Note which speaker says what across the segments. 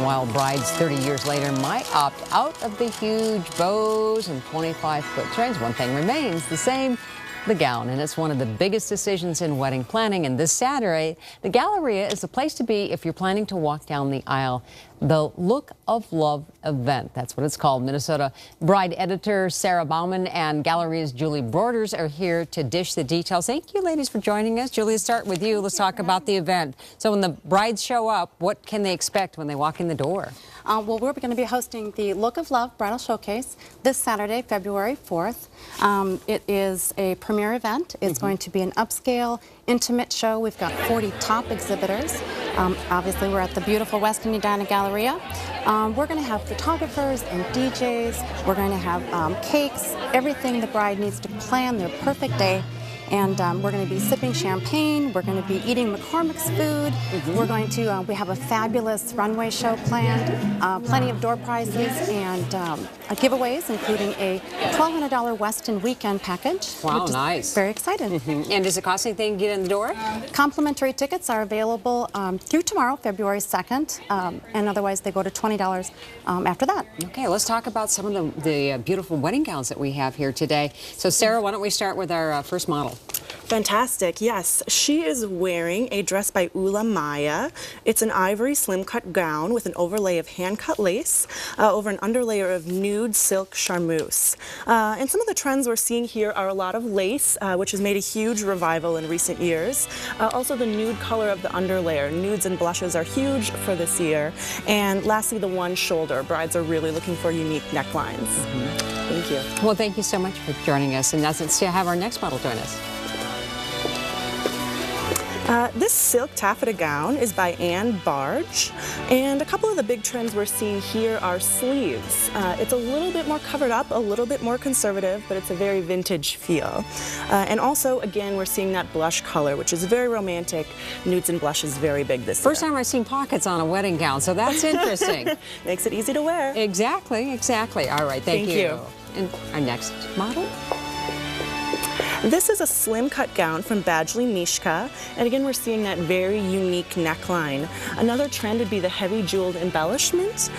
Speaker 1: while brides 30 years later might opt out of the huge bows and 25-foot trends, one thing remains the same: the gown. And it's one of the biggest decisions in wedding planning. And this Saturday, the Galleria is the place to be if you're planning to walk down the aisle. The Look of Love event, that's what it's called. Minnesota bride editor Sarah Bauman and Galleria's Julie Broders are here to dish the details. Thank you, ladies, for joining us. Julie, let's start with you. Let's talk about the event. So when the brides show up, what can they expect when they walk in the door?
Speaker 2: Well, we're going to be hosting the Look of Love Bridal Showcase this Saturday, February 4th. It is a premiere event. It's going to be an upscale, intimate show. We've got 40 top exhibitors. Obviously, we're at the beautiful Westin Edina Galleria. We're going to have photographers and DJs. We're going to have cakes, everything the bride needs to plan their perfect day. And we're going to be sipping champagne. We're going to be eating McCormick's food. We're going to, we have a fabulous runway show planned, plenty of door prizes and giveaways, including a $1,200 Westin weekend package.
Speaker 1: Wow, nice.
Speaker 2: Very excited.
Speaker 1: And does it cost anything to get in the door?
Speaker 2: Complimentary tickets are available through tomorrow, February 2nd, and otherwise they go to $20 after that.
Speaker 1: Okay, let's talk about some of the beautiful wedding gowns that we have here today. So Sarah, why don't we start with our first model?
Speaker 3: Fantastic, yes. She is wearing a dress by Ula Maya. It's an ivory slim cut gown with an overlay of hand cut lace over an underlayer of nude silk charmeuse. And some of the trends we're seeing here are a lot of lace, which has made a huge revival in recent years. Also the nude color of the underlayer. Nudes and blushes are huge for this year. And lastly, the one shoulder. Brides are really looking for unique necklines. Thank you.
Speaker 1: Well, thank you so much for joining us. And now let's have our next model join us.
Speaker 3: This silk taffeta gown is by Anne Barge, and a couple of the big trends we're seeing here are sleeves. It's a little bit more covered up, a little bit more conservative, but it's a very vintage feel. And also, again, we're seeing that blush color, which is very romantic. Nudes and blushes very big this year.
Speaker 1: First time I've seen pockets on a wedding gown, so that's interesting.
Speaker 3: Makes it easy to wear.
Speaker 1: Exactly, exactly. All right, thank you. And our next model?
Speaker 3: This is a slim cut gown from Badgley Mishka, and again we're seeing that very unique neckline. Another trend would be the heavy jeweled embellishment,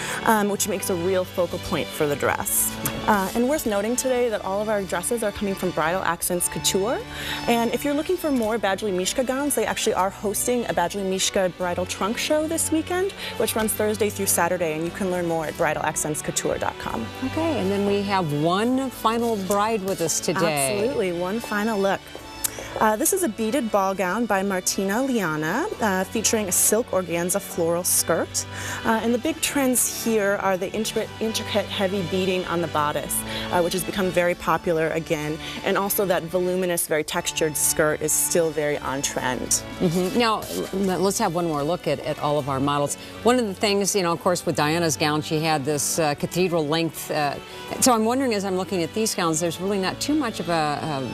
Speaker 3: which makes a real focal point for the dress. And worth noting today that all of our dresses are coming from Bridal Accents Couture, and if you're looking for more Badgley Mishka gowns, they actually are hosting a Badgley Mishka bridal trunk show this weekend, which runs Thursday through Saturday, and you can learn more at bridalaccentscouture.com.
Speaker 1: Okay, and then we have one final bride with us today.
Speaker 3: Absolutely, one final look. This is a beaded ball gown by Martina Liana, featuring a silk organza floral skirt. And the big trends here are the intricate heavy beading on the bodice, which has become very popular again. And also that voluminous, very textured skirt is still very on trend.
Speaker 1: Now, let's have one more look at all of our models. One of the things, you know, of course, with Diana's gown, she had this cathedral length. So I'm wondering, as I'm looking at these gowns, there's really not too much of a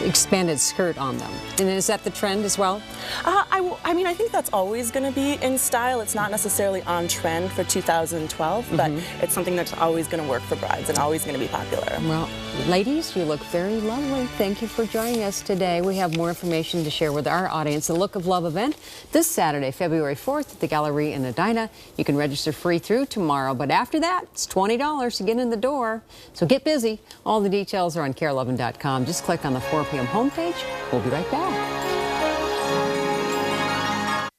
Speaker 1: expanded skirt on them. And is that the trend as well?
Speaker 3: I mean, I think that's always going to be in style. It's not necessarily on trend for 2012, but it's something that's always going to work for brides and always going to be popular.
Speaker 1: Well, ladies, you look very lovely. Thank you for joining us today. We have more information to share with our audience. The Look of Love event this Saturday, February 4th at the Galleria in Edina. You can register free through tomorrow, but after that, it's $20 to get in the door. So get busy. All the details are on care11.com. Just click on the 4 p.m. homepage. We'll be right back.